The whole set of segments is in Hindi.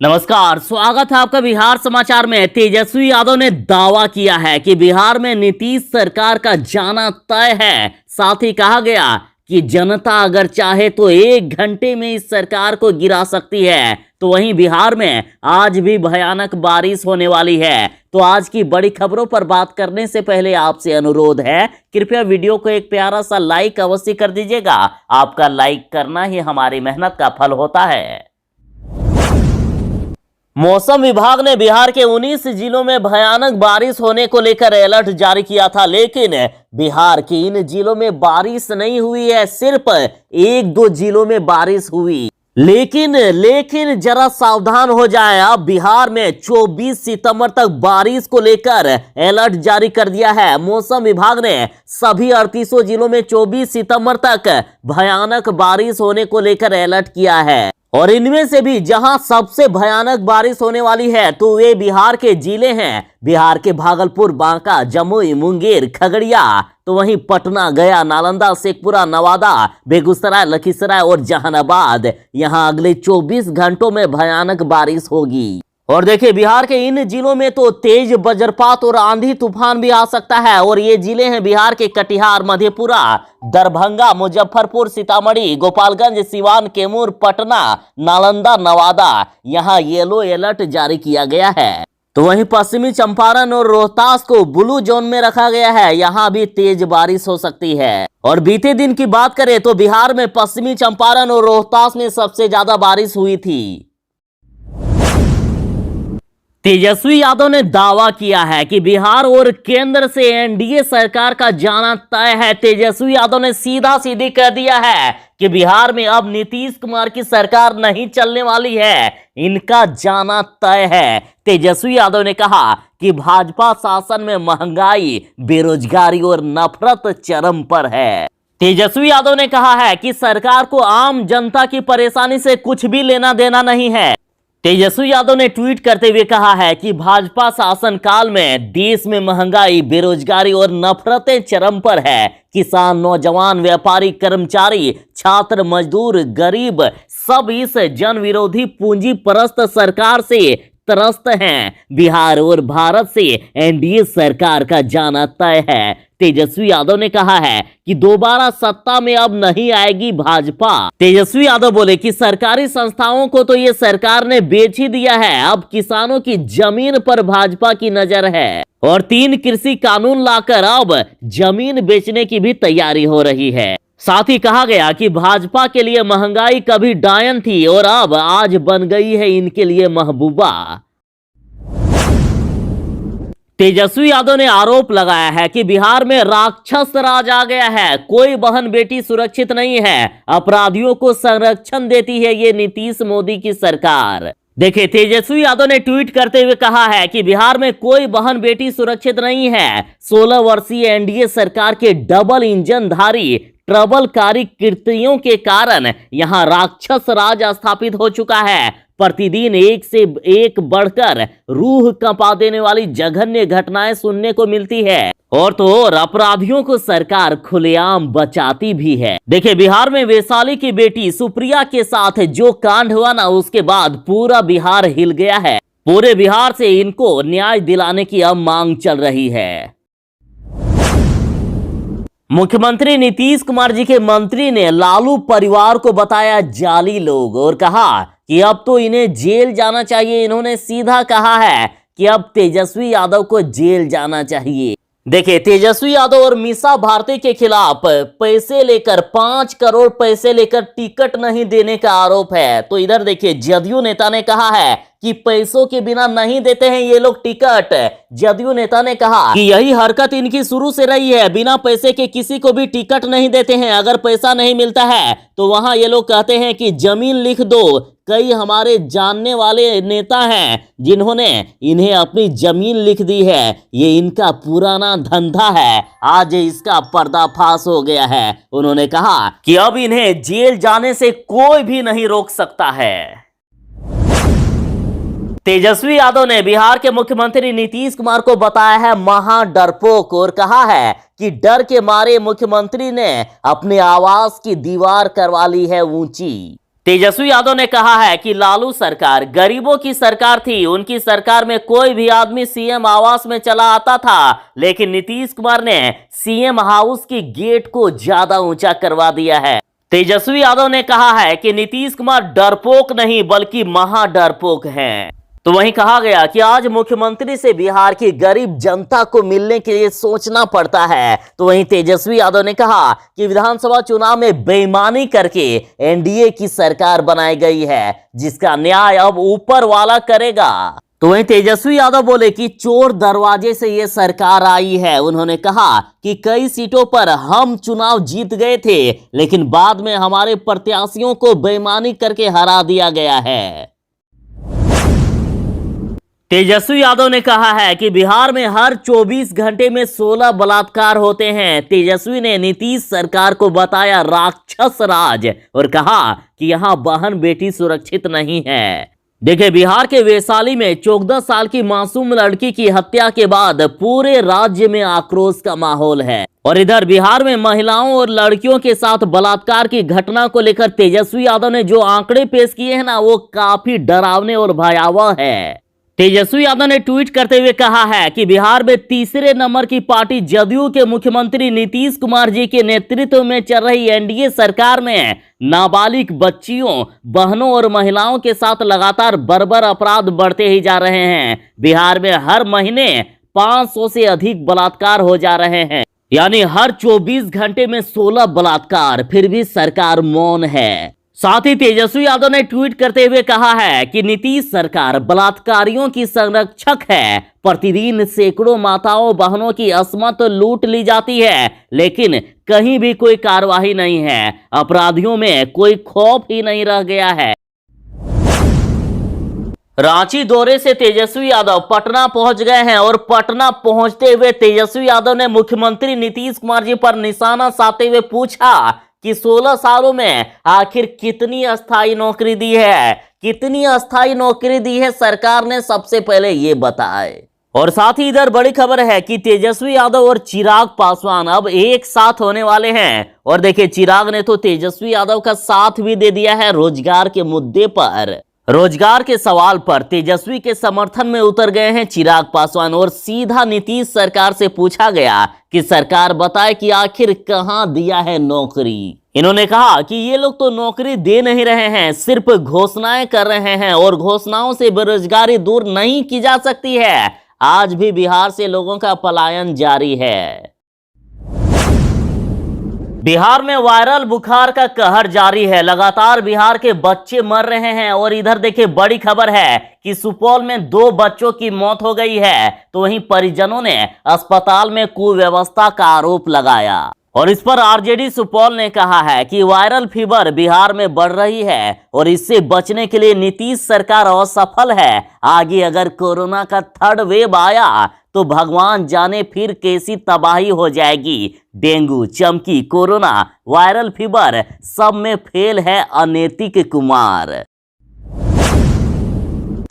नमस्कार, स्वागत है आपका बिहार समाचार में। तेजस्वी यादव ने दावा किया है कि बिहार में नीतीश सरकार का जाना तय है। साथ ही कहा गया कि जनता अगर चाहे तो 1 घंटे में इस सरकार को गिरा सकती है। तो वहीं बिहार में आज भी भयानक बारिश होने वाली है। तो आज की बड़ी खबरों पर बात करने से पहले आपसे अनुरोध है, कृपया वीडियो को एक प्यारा सा लाइक अवश्य कर दीजिएगा। आपका लाइक करना ही हमारी मेहनत का फल होता है। मौसम विभाग ने बिहार के 19 जिलों में भयानक बारिश होने को लेकर अलर्ट जारी किया था, लेकिन बिहार के इन जिलों में बारिश नहीं हुई है। सिर्फ 1-2 जिलों में बारिश हुई। लेकिन जरा सावधान हो जाए। अब बिहार में 24 सितंबर तक बारिश को लेकर अलर्ट जारी कर दिया है। मौसम विभाग ने सभी 38 जिलों में 24 सितंबर तक भयानक बारिश होने को लेकर अलर्ट किया है। और इनमें से भी जहां सबसे भयानक बारिश होने वाली है तो वे बिहार के जिले हैं। बिहार के भागलपुर, बांका, जमुई, मुंगेर, खगड़िया, तो वहीं पटना, गया, नालंदा, शेखपुरा, नवादा, बेगूसराय, लखीसराय और जहानाबाद। यहां अगले 24 घंटों में भयानक बारिश होगी। और देखिए, बिहार के इन जिलों में तो तेज वज्रपात और आंधी तूफान भी आ सकता है। और ये जिले हैं बिहार के कटिहार, मधेपुरा, दरभंगा, मुजफ्फरपुर, सीतामढ़ी, गोपालगंज, सिवान, कैमूर, पटना, नालंदा, नवादा। यहां येलो अलर्ट जारी किया गया है। तो वहीं पश्चिमी चंपारण और रोहतास को ब्लू जोन में रखा गया है। यहां भी तेज बारिश हो सकती है। और बीते दिन की बात करें तो बिहार में पश्चिमी चंपारण और रोहतास में सबसे ज्यादा बारिश हुई थी। तेजस्वी यादव ने दावा किया है कि बिहार और केंद्र से एनडीए सरकार का जाना तय है। तेजस्वी यादव ने सीधा सीधी कह दिया है कि बिहार में अब नीतीश कुमार की सरकार नहीं चलने वाली है, इनका जाना तय है। तेजस्वी यादव ने कहा कि भाजपा शासन में महंगाई, बेरोजगारी और नफरत चरम पर है। तेजस्वी यादव ने कहा है कि सरकार को आम जनता की परेशानी से कुछ भी लेना देना नहीं है। तेजस्वी यादव ने ट्वीट करते हुए कहा है कि भाजपा शासन काल में देश में महंगाई, बेरोजगारी और नफरतें चरम पर है। किसान, नौजवान, व्यापारी, कर्मचारी, छात्र, मजदूर, गरीब सब इस जन विरोधी पूंजी परस्त सरकार से त्रस्त हैं। बिहार और भारत से एनडीए सरकार का जाना तय है। तेजस्वी यादव ने कहा है कि दोबारा सत्ता में अब नहीं आएगी भाजपा। तेजस्वी यादव बोले कि सरकारी संस्थाओं को तो ये सरकार ने बेच ही दिया है, अब किसानों की जमीन पर भाजपा की नजर है। और 3 कृषि कानून लाकर अब जमीन बेचने की भी तैयारी हो रही है। साथ ही कहा गया कि भाजपा के लिए महंगाई कभी डायन थी और अब आज बन गई है इनके लिए महबूबा। तेजस्वी यादव ने आरोप लगाया है कि बिहार में राक्षस राज आ गया है, कोई बहन बेटी सुरक्षित नहीं है, अपराधियों को संरक्षण देती है ये नीतीश मोदी की सरकार। देखिए, तेजस्वी यादव ने ट्वीट करते हुए कहा है कि बिहार में कोई बहन बेटी सुरक्षित नहीं है। 16 वर्षीय एनडीए सरकार के डबल इंजन धारी ट्रबलकारी कृतियों के कारण यहां राक्षस राज स्थापित हो चुका है। प्रतिदिन एक से एक बढ़कर रूह कंपा देने वाली जघन्य घटनाएं सुनने को मिलती है। और तो और अपराधियों को सरकार खुलेआम बचाती भी है। देखिए, बिहार में वैशाली की बेटी सुप्रिया के साथ जो कांड हुआ ना, उसके बाद पूरा बिहार हिल गया है। पूरे बिहार से इनको न्याय दिलाने की अब मांग चल रही है। मुख्यमंत्री नीतीश कुमार जी के मंत्री ने लालू परिवार को बताया जाली लोग और कहा कि अब तो इन्हें जेल जाना चाहिए। इन्होंने सीधा कहा है कि अब तेजस्वी यादव को जेल जाना चाहिए। देखिए, तेजस्वी यादव और मीसा भारती के खिलाफ पैसे लेकर 5 करोड़ पैसे लेकर टिकट नहीं देने का आरोप है। तो इधर देखिए, जदयू नेता ने कहा है कि पैसों के बिना नहीं देते हैं ये लोग टिकट। जदयू नेता ने कहा कि यही हरकत इनकी शुरू से रही है, बिना पैसे के किसी को भी टिकट नहीं देते हैं। अगर पैसा नहीं मिलता है तो वहां ये लोग कहते हैं कि जमीन लिख दो। कई हमारे जानने वाले नेता हैं जिन्होंने इन्हें अपनी जमीन लिख दी है। ये इनका पुराना धंधा है, आज इसका पर्दाफाश हो गया है। उन्होंने कहा कि अब इन्हें जेल जाने से कोई भी नहीं रोक सकता है। तेजस्वी यादव ने बिहार के मुख्यमंत्री नीतीश कुमार को बताया है महा डरपोक और कहा है कि डर के मारे मुख्यमंत्री ने अपने आवास की दीवार करवा ली है ऊंची। तेजस्वी यादव ने कहा है कि लालू सरकार गरीबों की सरकार थी, उनकी सरकार में कोई भी आदमी सीएम आवास में चला आता था, लेकिन नीतीश कुमार ने सीएम हाउस की गेट को ज्यादा ऊंचा करवा दिया है। तेजस्वी यादव ने कहा है कि नीतीश कुमार डरपोक नहीं बल्कि महा डरपोक हैं। तो वहीं कहा गया कि आज मुख्यमंत्री से बिहार की गरीब जनता को मिलने के लिए सोचना पड़ता है। तो वहीं तेजस्वी यादव ने कहा कि विधानसभा चुनाव में बेईमानी करके एनडीए की सरकार बनाई गई है, जिसका न्याय अब ऊपर वाला करेगा। तो वहीं तेजस्वी यादव बोले कि चोर दरवाजे से ये सरकार आई है। उन्होंने कहा कि कई सीटों पर हम चुनाव जीत गए थे, लेकिन बाद में हमारे प्रत्याशियों को बेईमानी करके हरा दिया गया है। तेजस्वी यादव ने कहा है कि बिहार में हर 24 घंटे में 16 बलात्कार होते हैं। तेजस्वी ने नीतीश सरकार को बताया राक्षस राज और कहा कि यहां बहन बेटी सुरक्षित नहीं है। देखिए, बिहार के वैशाली में 14 साल की मासूम लड़की की हत्या के बाद पूरे राज्य में आक्रोश का माहौल है। और इधर बिहार में महिलाओं और लड़कियों के साथ बलात्कार की घटना को लेकर तेजस्वी यादव ने जो आंकड़े पेश किए हैं ना, वो काफी डरावने और भयावह है। तेजस्वी यादव ने ट्वीट करते हुए कहा है कि बिहार में तीसरे नंबर की पार्टी जदयू के मुख्यमंत्री नीतीश कुमार जी के नेतृत्व में चल रही एनडीए सरकार में नाबालिग बच्चियों, बहनों और महिलाओं के साथ लगातार बर्बर अपराध बढ़ते ही जा रहे हैं। बिहार में हर महीने 500 से अधिक बलात्कार हो जा रहे हैं, यानी हर 24 घंटे में 16 बलात्कार, फिर भी सरकार मौन है। साथ ही तेजस्वी यादव ने ट्वीट करते हुए कहा है कि नीतीश सरकार बलात्कारियों की संरक्षक है। प्रतिदिन सैकड़ों माताओं बहनों की असमत लूट ली जाती है, लेकिन कहीं भी कोई कार्रवाई नहीं है। अपराधियों में कोई खौफ ही नहीं रह गया है। रांची दौरे से तेजस्वी यादव पटना पहुंच गए हैं और पटना पहुंचते हुए तेजस्वी यादव ने मुख्यमंत्री नीतीश कुमार जी पर निशाना साधते हुए पूछा कि 16 सालों में आखिर कितनी अस्थायी नौकरी दी है, कितनी अस्थायी नौकरी दी है सरकार ने, सबसे पहले ये बताए। और साथ ही इधर बड़ी खबर है कि तेजस्वी यादव और चिराग पासवान अब एक साथ होने वाले हैं। और देखिए, चिराग ने तो तेजस्वी यादव का साथ भी दे दिया है रोजगार के मुद्दे पर। रोजगार के सवाल पर तेजस्वी के समर्थन में उतर गए हैं चिराग पासवान और सीधा नीतीश सरकार से पूछा गया कि सरकार बताए कि आखिर कहां दिया है नौकरी। इन्होंने कहा कि ये लोग तो नौकरी दे नहीं रहे हैं, सिर्फ घोषणाएं कर रहे हैं और घोषणाओं से बेरोजगारी दूर नहीं की जा सकती है। आज भी बिहार से लोगों का पलायन जारी है। बिहार में वायरल बुखार का कहर जारी है। लगातार बिहार के बच्चे मर रहे हैं। और इधर देखिए, बड़ी खबर है कि सुपौल में 2 बच्चों की मौत हो गई है। तो वहीं परिजनों ने अस्पताल में कुव्यवस्था का आरोप लगाया। और इस पर आरजेडी सुपौल ने कहा है कि वायरल फीवर बिहार में बढ़ रही है और इससे बचने के लिए नीतीश सरकार असफल है। आगे अगर कोरोना का 3rd वेव आया तो भगवान जाने फिर कैसी तबाही हो जाएगी। डेंगू, चमकी, कोरोना, वायरल फीवर, सब में फेल है अनैतिक कुमार।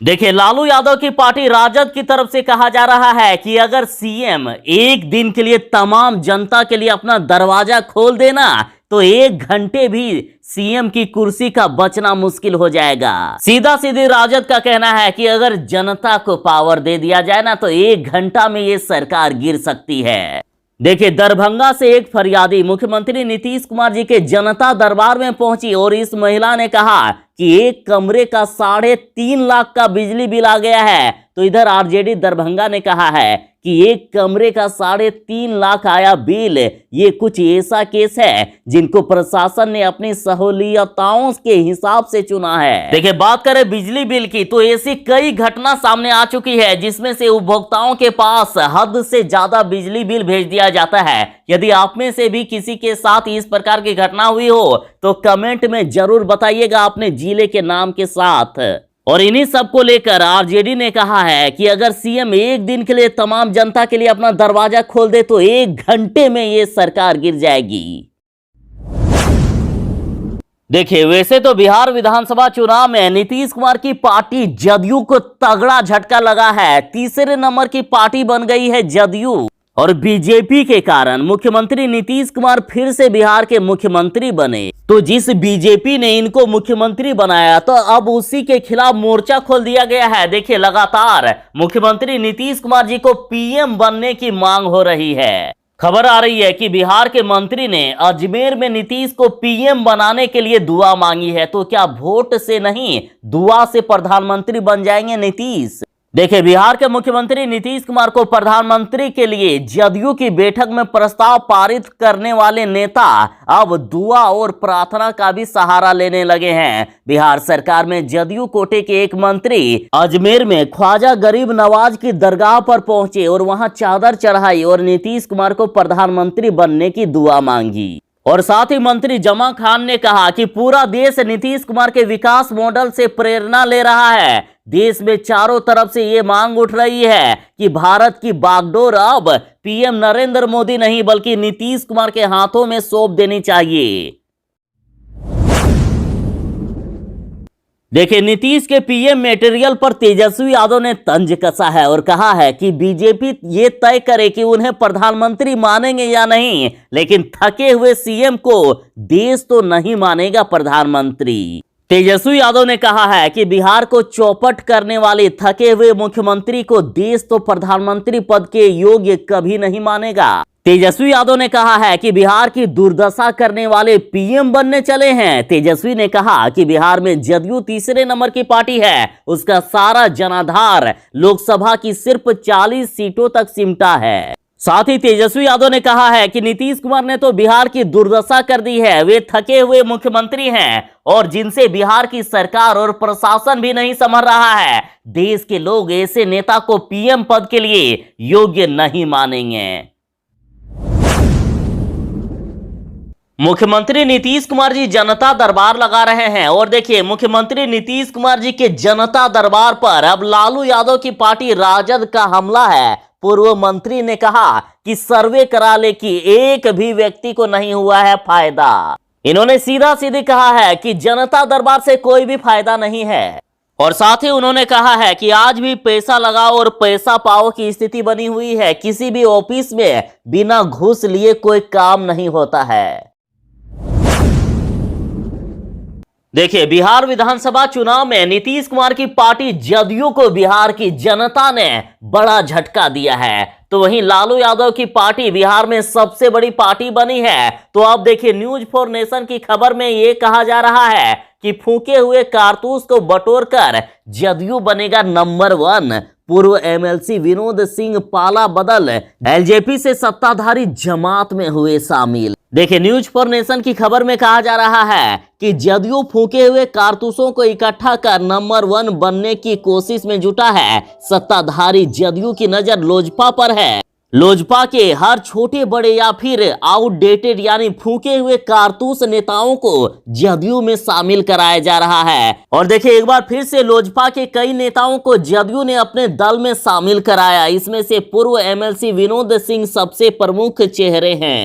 देखिए, लालू यादव की पार्टी राजद की तरफ से कहा जा रहा है कि अगर सीएम एक दिन के लिए तमाम जनता के लिए अपना दरवाजा खोल देना तो 1 घंटे भी सीएम की कुर्सी का बचना मुश्किल हो जाएगा। सीधा सीधी राजद का कहना है कि अगर जनता को पावर दे दिया जाए ना तो 1 घंटा में ये सरकार गिर सकती है। देखिए, दरभंगा से एक फरियादी मुख्यमंत्री नीतीश कुमार जी के जनता दरबार में पहुंची और इस महिला ने कहा कि एक कमरे का 3.5 लाख का बिजली बिल आ गया है। तो इधर आरजेडी दरभंगा ने कहा है कि एक कमरे का 3.5 लाख आया बिल। ये कुछ ऐसा केस है जिनको प्रशासन ने अपनी सहूलियतों के हिसाब से चुना है। देखिए, बात करें बिजली बिल की तो ऐसी कई घटना सामने आ चुकी है जिसमें से उपभोक्ताओं के पास हद से ज्यादा बिजली बिल भेज दिया जाता है। यदि आप में से भी किसी के साथ इस प्रकार की घटना हुई हो तो कमेंट में जरूर बताइएगा अपने जिले के नाम के साथ। और इन्हीं सब को लेकर आरजेडी ने कहा है कि अगर सीएम एक दिन के लिए तमाम जनता के लिए अपना दरवाजा खोल दे तो 1 घंटे में ये सरकार गिर जाएगी। देखिए, वैसे तो बिहार विधानसभा चुनाव में नीतीश कुमार की पार्टी जदयू को तगड़ा झटका लगा है। तीसरे नंबर की पार्टी बन गई है जदयू। और बीजेपी के कारण मुख्यमंत्री नीतीश कुमार फिर से बिहार के मुख्यमंत्री बने। तो जिस बीजेपी ने इनको मुख्यमंत्री बनाया तो अब उसी के खिलाफ मोर्चा खोल दिया गया है। देखिए, लगातार मुख्यमंत्री नीतीश कुमार जी को पीएम बनने की मांग हो रही है। खबर आ रही है कि बिहार के मंत्री ने अजमेर में नीतीश को पीएम बनाने के लिए दुआ मांगी है। तो क्या वोट से नहीं, दुआ से प्रधानमंत्री बन जाएंगे नीतीश? देखिए, बिहार के मुख्यमंत्री नीतीश कुमार को प्रधानमंत्री के लिए जदयू की बैठक में प्रस्ताव पारित करने वाले नेता अब दुआ और प्रार्थना का भी सहारा लेने लगे हैं। बिहार सरकार में जदयू कोटे के एक मंत्री अजमेर में ख्वाजा गरीब नवाज की दरगाह पर पहुंचे और वहां चादर चढ़ाई और नीतीश कुमार को प्रधानमंत्री बनने की दुआ मांगी। और साथ ही मंत्री जमा खान ने कहा कि पूरा देश नीतीश कुमार के विकास मॉडल से प्रेरणा ले रहा है। देश में चारों तरफ से ये मांग उठ रही है कि भारत की बागडोर अब पीएम नरेंद्र मोदी नहीं बल्कि नीतीश कुमार के हाथों में सौंप देनी चाहिए। देखिए, नीतीश के पीएम मटेरियल पर तेजस्वी यादव ने तंज कसा है और कहा है कि बीजेपी ये तय करे कि उन्हें प्रधानमंत्री मानेंगे या नहीं, लेकिन थके हुए सीएम को देश तो नहीं मानेगा प्रधानमंत्री। तेजस्वी यादव ने कहा है कि बिहार को चौपट करने वाले थके हुए मुख्यमंत्री को देश तो प्रधानमंत्री पद के योग्य कभी नहीं मानेगा। तेजस्वी यादव ने कहा है कि बिहार की दुर्दशा करने वाले पीएम बनने चले हैं। तेजस्वी ने कहा कि बिहार में जदयू तीसरे नंबर की पार्टी है, उसका सारा जनाधार लोकसभा की सिर्फ 40 सीटों तक सिमटा है। साथ ही तेजस्वी यादव ने कहा है कि नीतीश कुमार ने तो बिहार की दुर्दशा कर दी है। वे थके हुए मुख्यमंत्री हैं और जिनसे बिहार की सरकार और प्रशासन भी नहीं संभल रहा है। देश के लोग ऐसे नेता को पीएम पद के लिए योग्य नहीं मानेंगे। मुख्यमंत्री नीतीश कुमार जी जनता दरबार लगा रहे हैं और देखिए, मुख्यमंत्री नीतीश कुमार जी के जनता दरबार पर अब लालू यादव की पार्टी राजद का हमला है। पूर्व मंत्री ने कहा कि सर्वे करा ले कि एक भी व्यक्ति को नहीं हुआ है फायदा। इन्होंने सीधा सीधी कहा है कि जनता दरबार से कोई भी फायदा नहीं है। और साथ ही उन्होंने कहा है कि आज भी पैसा लगाओ और पैसा पाओ की स्थिति बनी हुई है। किसी भी ऑफिस में बिना घूस लिए कोई काम नहीं होता है। देखिए, बिहार विधानसभा चुनाव में नीतीश कुमार की पार्टी जदयू को बिहार की जनता ने बड़ा झटका दिया है। तो वहीं लालू यादव की पार्टी बिहार में सबसे बड़ी पार्टी बनी है। तो अब देखिए, न्यूज फॉर नेशन की खबर में यह कहा जा रहा है कि फूके हुए कारतूस को बटोरकर जदयू बनेगा नंबर 1। पूर्व एमएलसी विनोद सिंह पाला बदल एलजेपी से सत्ताधारी जमात में हुए शामिल। देखिए, न्यूज फॉर नेशन की खबर में कहा जा रहा है कि जदयू फूके हुए कारतूसों को इकट्ठा कर नंबर 1 बनने की कोशिश में जुटा है। सत्ताधारी जदयू की नजर लोजपा पर है। लोजपा के हर छोटे बड़े या फिर आउटडेटेड यानी फूके हुए कारतूस नेताओं को जदयू में शामिल कराया जा रहा है। और देखिए, एक बार फिर से लोजपा के कई नेताओं को जदयू ने अपने दल में शामिल कराया। इसमें से पूर्व एमएलसी विनोद सिंह सबसे प्रमुख चेहरे हैं।